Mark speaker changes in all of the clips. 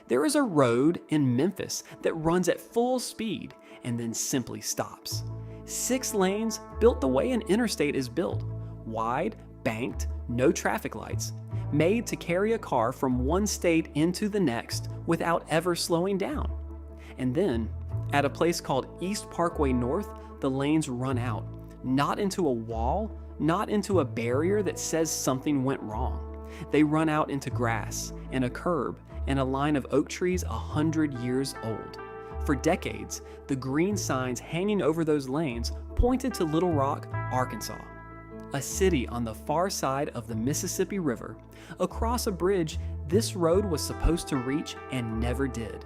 Speaker 1: There is a road in Memphis that runs at full speed and then simply stops. 6 lanes built the way an interstate is built, wide, banked, no traffic lights, made to carry a car from one state into the next without ever slowing down. And then, at a place called East Parkway North, the lanes run out, not into a wall, not into a barrier that says something went wrong. They run out into grass and a curb and a line of oak trees 100 years old. For decades, the green signs hanging over those lanes pointed to Little Rock, Arkansas, a city on the far side of the Mississippi River, across a bridge this road was supposed to reach and never did.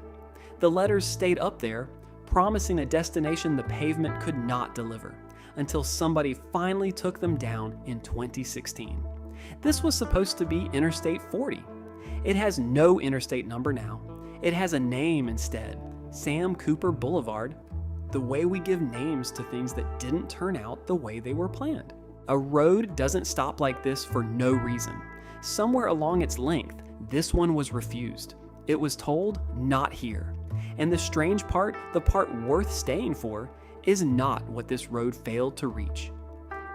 Speaker 1: The letters stayed up there, promising a destination the pavement could not deliver, until somebody finally took them down in 2016. This was supposed to be Interstate 40. It has no interstate number now. It has a name instead, Sam Cooper Boulevard, the way we give names to things that didn't turn out the way they were planned. A road doesn't stop like this for no reason. Somewhere along its length, this one was refused. It was told, not here. And the strange part, the part worth staying for, is not what this road failed to reach.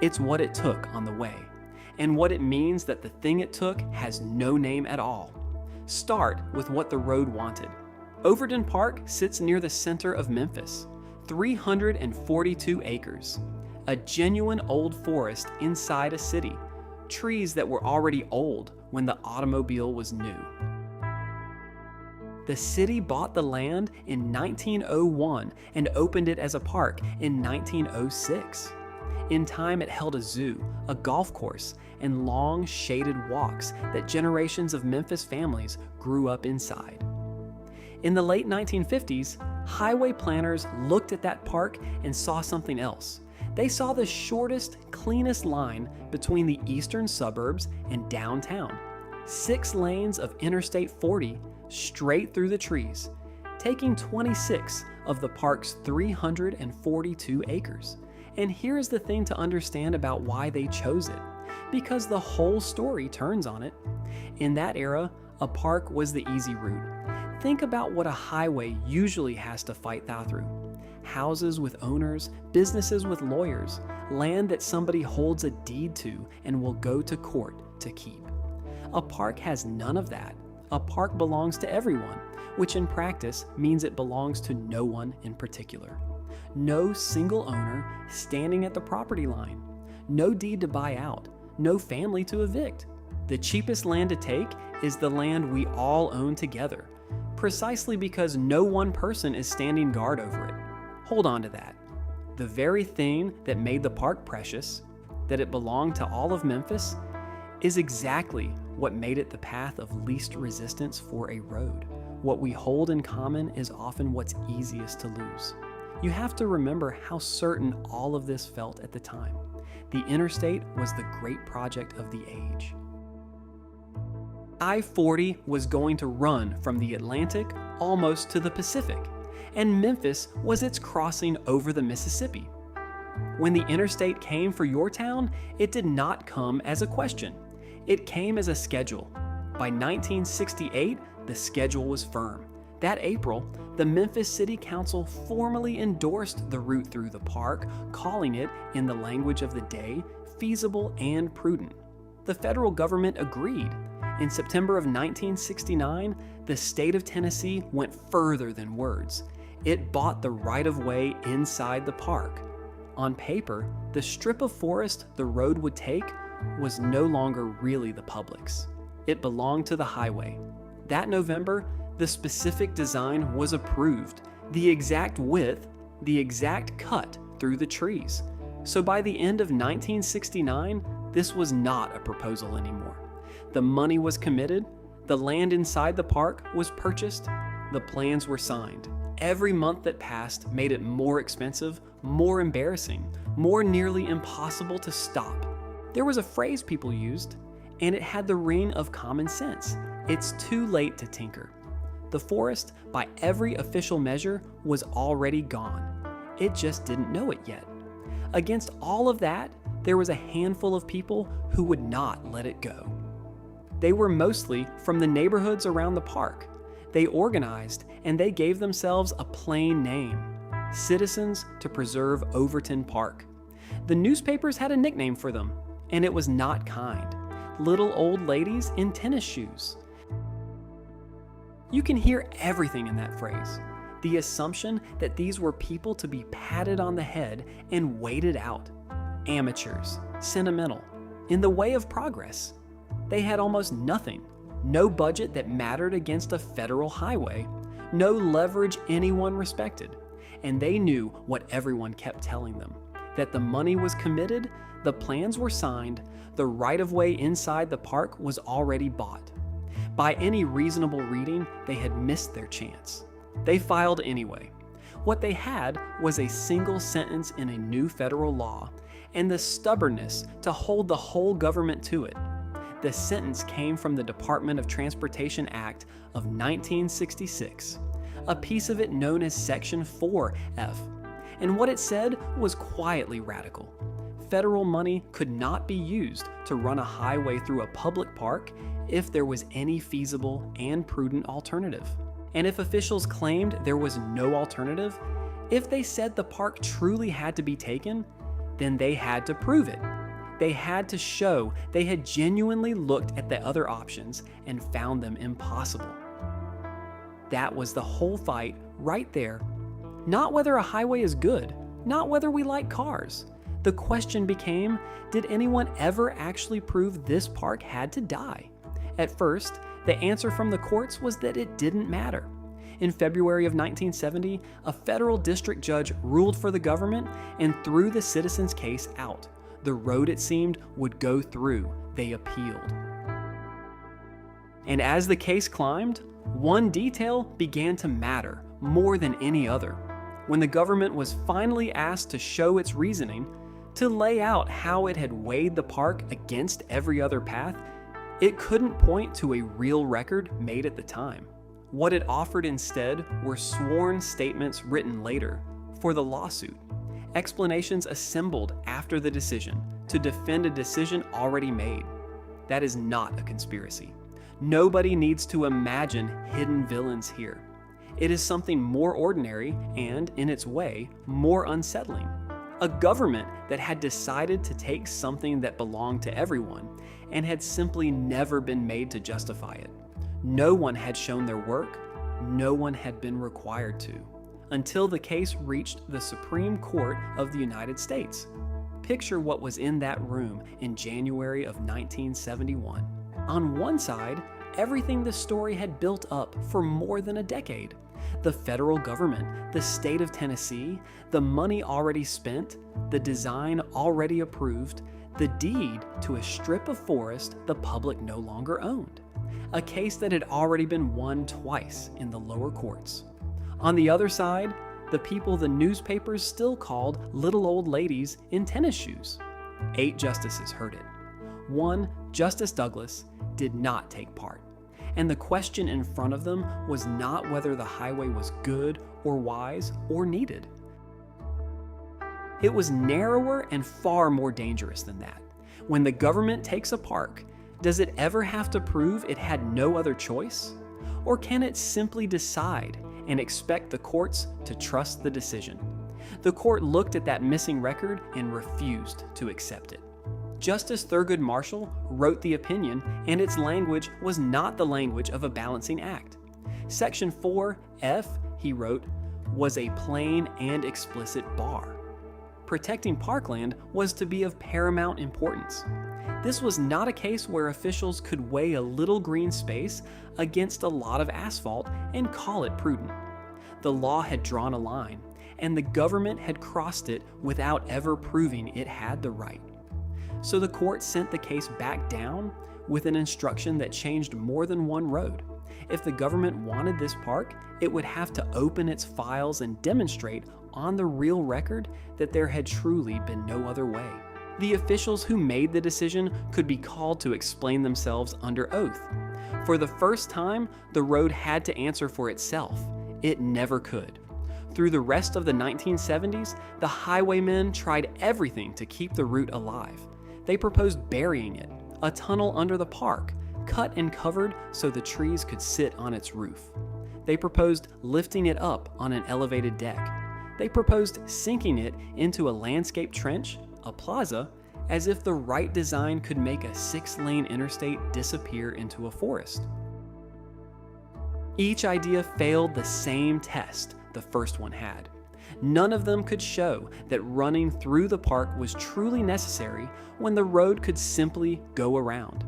Speaker 1: It's what it took on the way, and what it means that the thing it took has no name at all. Start with what the road wanted. Overton Park sits near the center of Memphis, 342 acres. A genuine old forest inside a city, trees that were already old when the automobile was new. The city bought the land in 1901 and opened it as a park in 1906. In time, it held a zoo, a golf course, and long shaded walks that generations of Memphis families grew up inside. In the late 1950s, highway planners looked at that park and saw something else. They saw the shortest, cleanest line between the eastern suburbs and downtown. 6 lanes of Interstate 40 straight through the trees, taking 26 of the park's 342 acres. And here's the thing to understand about why they chose it, because the whole story turns on it. In that era, a park was the easy route. Think about what a highway usually has to fight through. Houses with owners, businesses with lawyers, land that somebody holds a deed to and will go to court to keep. A park has none of that. A park belongs to everyone, which in practice means it belongs to no one in particular. No single owner standing at the property line. No deed to buy out. No family to evict. The cheapest land to take is the land we all own together, precisely because no one person is standing guard over it. Hold on to that. The very thing that made the park precious, that it belonged to all of Memphis, is exactly what made it the path of least resistance for a road. What we hold in common is often what's easiest to lose. You have to remember how certain all of this felt at the time. The interstate was the great project of the age. I-40 was going to run from the Atlantic almost to the Pacific, and Memphis was its crossing over the Mississippi. When the interstate came for your town, it did not come as a question. It came as a schedule. By 1968, the schedule was firm. That April, the Memphis City Council formally endorsed the route through the park, calling it, in the language of the day, feasible and prudent. The federal government agreed. In September of 1969, the state of Tennessee went further than words. It bought the right-of-way inside the park. On paper, the strip of forest the road would take was no longer really the public's. It belonged to the highway. That November, the specific design was approved, the exact width, the exact cut through the trees. So by the end of 1969, this was not a proposal anymore. The money was committed, the land inside the park was purchased, the plans were signed. Every month that passed made it more expensive, more embarrassing, more nearly impossible to stop. There was a phrase people used, and it had the ring of common sense. It's too late to tinker. The forest, by every official measure, was already gone. It just didn't know it yet. Against all of that, there was a handful of people who would not let it go. They were mostly from the neighborhoods around the park. They organized and they gave themselves a plain name: Citizens to Preserve Overton Park. The newspapers had a nickname for them, and it was not kind: little old ladies in tennis shoes. You can hear everything in that phrase. The assumption that these were people to be patted on the head and waited out. Amateurs, sentimental, in the way of progress. They had almost nothing. No budget that mattered against a federal highway. No leverage anyone respected. And they knew what everyone kept telling them: that the money was committed, the plans were signed, the right-of-way inside the park was already bought. By any reasonable reading, they had missed their chance. They filed anyway. What they had was a single sentence in a new federal law, and the stubbornness to hold the whole government to it. The sentence came from the Department of Transportation Act of 1966, a piece of it known as Section 4F, and what it said was quietly radical. Federal money could not be used to run a highway through a public park if there was any feasible and prudent alternative. And if officials claimed there was no alternative, if they said the park truly had to be taken, then they had to prove it. They had to show they had genuinely looked at the other options and found them impossible. That was the whole fight right there. Not whether a highway is good, not whether we like cars. The question became, did anyone ever actually prove this park had to die? At first, the answer from the courts was that it didn't matter. In February of 1970, a federal district judge ruled for the government and threw the citizens' case out. The road, it seemed, would go through. They appealed. And as the case climbed, one detail began to matter more than any other. When the government was finally asked to show its reasoning, to lay out how it had weighed the park against every other path, it couldn't point to a real record made at the time. What it offered instead were sworn statements written later for the lawsuit, explanations assembled after the decision to defend a decision already made. That is not a conspiracy. Nobody needs to imagine hidden villains here. It is something more ordinary and, in its way, more unsettling. A government that had decided to take something that belonged to everyone and had simply never been made to justify it. No one had shown their work, no one had been required to, until the case reached the Supreme Court of the United States. Picture what was in that room in January of 1971. On one side, everything the story had built up for more than a decade. The federal government, the state of Tennessee, the money already spent, the design already approved, the deed to a strip of forest the public no longer owned. A case that had already been won twice in the lower courts. On the other side, the people the newspapers still called little old ladies in tennis shoes. 8 justices heard it. One, Justice Douglas, did not take part. And the question in front of them was not whether the highway was good or wise or needed. It was narrower and far more dangerous than that. When the government takes a park, does it ever have to prove it had no other choice? Or can it simply decide and expect the courts to trust the decision? The court looked at that missing record and refused to accept it. Justice Thurgood Marshall wrote the opinion, and its language was not the language of a balancing act. Section 4F, he wrote, was a plain and explicit bar. Protecting parkland was to be of paramount importance. This was not a case where officials could weigh a little green space against a lot of asphalt and call it prudent. The law had drawn a line, and the government had crossed it without ever proving it had the right. So the court sent the case back down with an instruction that changed more than one road. If the government wanted this park, it would have to open its files and demonstrate on the real record that there had truly been no other way. The officials who made the decision could be called to explain themselves under oath. For the first time, the road had to answer for itself. It never could. Through the rest of the 1970s, the highwaymen tried everything to keep the route alive. They proposed burying it, a tunnel under the park, cut and covered so the trees could sit on its roof. They proposed lifting it up on an elevated deck. They proposed sinking it into a landscape trench, a plaza, as if the right design could make a 6-lane interstate disappear into a forest. Each idea failed the same test the first one had. None of them could show that running through the park was truly necessary when the road could simply go around.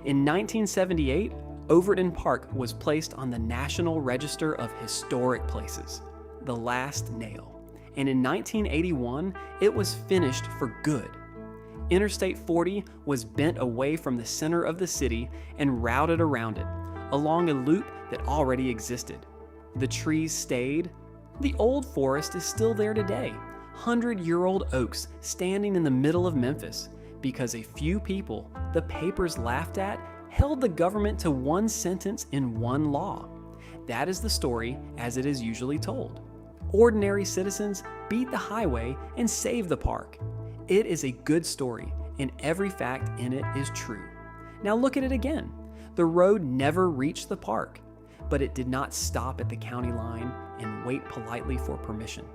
Speaker 1: In 1978, Overton Park was placed on the National Register of Historic Places, the last nail, and in 1981, it was finished for good. Interstate 40 was bent away from the center of the city and routed around it, along a loop that already existed. The trees stayed. The old forest is still there today, 100-year-old oaks standing in the middle of Memphis, because a few people the papers laughed at held the government to one sentence in one law. That is the story as it is usually told. Ordinary citizens beat the highway and saved the park. It is a good story, and every fact in it is true. Now look at it again. The road never reached the park, but it did not stop at the county line and wait politely for permission.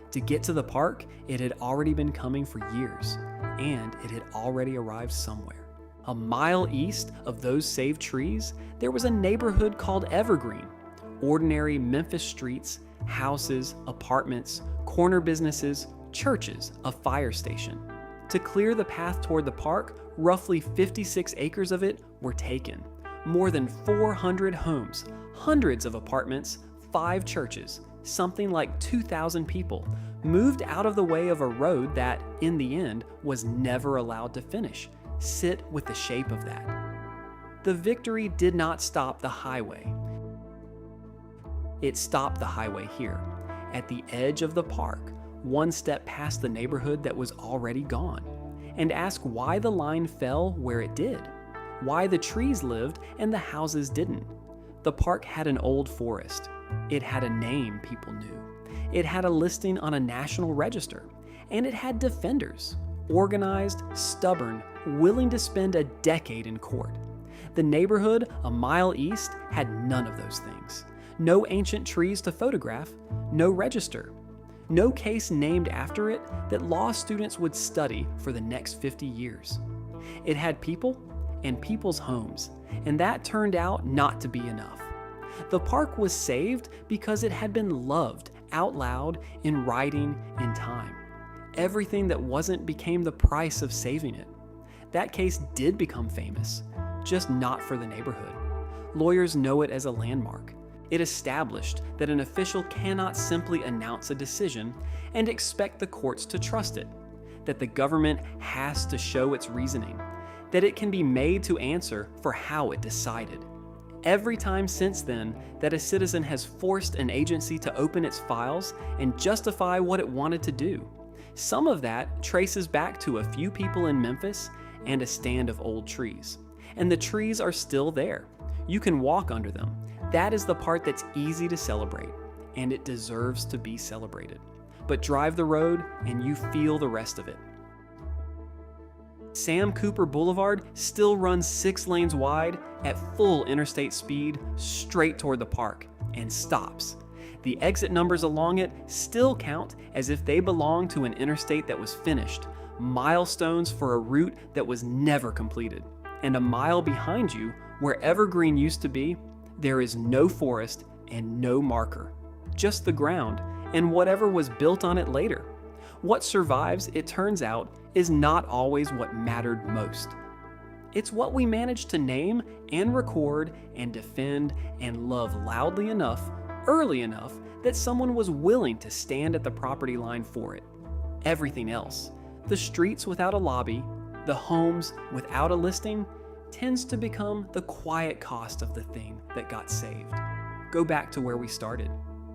Speaker 1: To get to the park, it had already been coming for years, and it had already arrived somewhere. A mile east of those saved trees, there was a neighborhood called Evergreen. Ordinary Memphis streets, houses, apartments, corner businesses, churches, a fire station. To clear the path toward the park, roughly 56 acres of it were taken. More than 400 homes, hundreds of apartments, 5 churches, something like 2,000 people, moved out of the way of a road that, in the end, was never allowed to finish. Sit with the shape of that. The victory did not stop the highway. It stopped the highway here, at the edge of the park, one step past the neighborhood that was already gone, and ask why the line fell where it did, why the trees lived and the houses didn't. The park had an old forest. It had a name people knew. It had a listing on a national register, and it had defenders, organized, stubborn, willing to spend a decade in court. The neighborhood a mile east had none of those things. No ancient trees to photograph, no register, no case named after it that law students would study for the next 50 years. It had people and people's homes, and that turned out not to be enough. The park was saved because it had been loved out loud, in writing, in time. Everything that wasn't became the price of saving it. That case did become famous, just not for the neighborhood. Lawyers know it as a landmark. It established that an official cannot simply announce a decision and expect the courts to trust it, that the government has to show its reasoning, that it can be made to answer for how it decided. Every time since then that a citizen has forced an agency to open its files and justify what it wanted to do. Some of that traces back to a few people in Memphis and a stand of old trees. And the trees are still there. You can walk under them. That is the part that's easy to celebrate, and it deserves to be celebrated. But drive the road and you feel the rest of it. Sam Cooper Boulevard still runs 6 lanes wide at full interstate speed straight toward the park and stops. The exit numbers along it still count as if they belong to an interstate that was finished, milestones for a route that was never completed. And a mile behind you, where Evergreen used to be, there is no forest and no marker, just the ground and whatever was built on it later. What survives, it turns out, is not always what mattered most. It's what we managed to name and record and defend and love loudly enough, early enough, that someone was willing to stand at the property line for it. Everything else, the streets without a lobby, the homes without a listing, tends to become the quiet cost of the thing that got saved. Go back to where we started.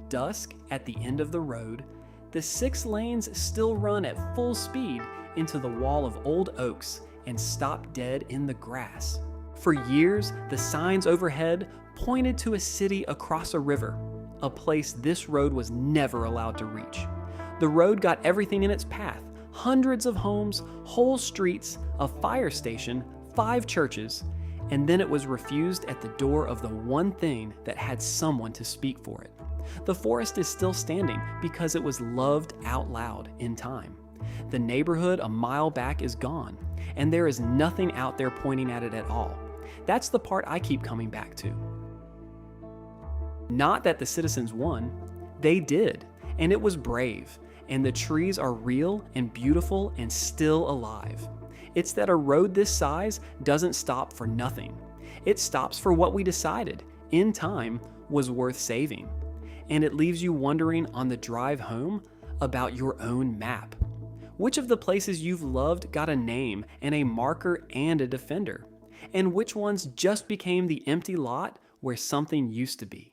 Speaker 1: Dusk at the end of the road, the 6 lanes still run at full speed into the wall of old oaks and stop dead in the grass. For years, the signs overhead pointed to a city across a river, a place this road was never allowed to reach. The road got everything in its path: hundreds of homes, whole streets, a fire station, 5 churches, and then it was refused at the door of the one thing that had someone to speak for it. The forest is still standing because it was loved out loud in time. The neighborhood a mile back is gone, and there is nothing out there pointing at it at all. That's the part I keep coming back to. Not that the citizens won. They did, and it was brave, and the trees are real and beautiful and still alive. It's that a road this size doesn't stop for nothing. It stops for what we decided, in time, was worth saving. And it leaves you wondering on the drive home about your own map. Which of the places you've loved got a name and a marker and a defender? And which ones just became the empty lot where something used to be?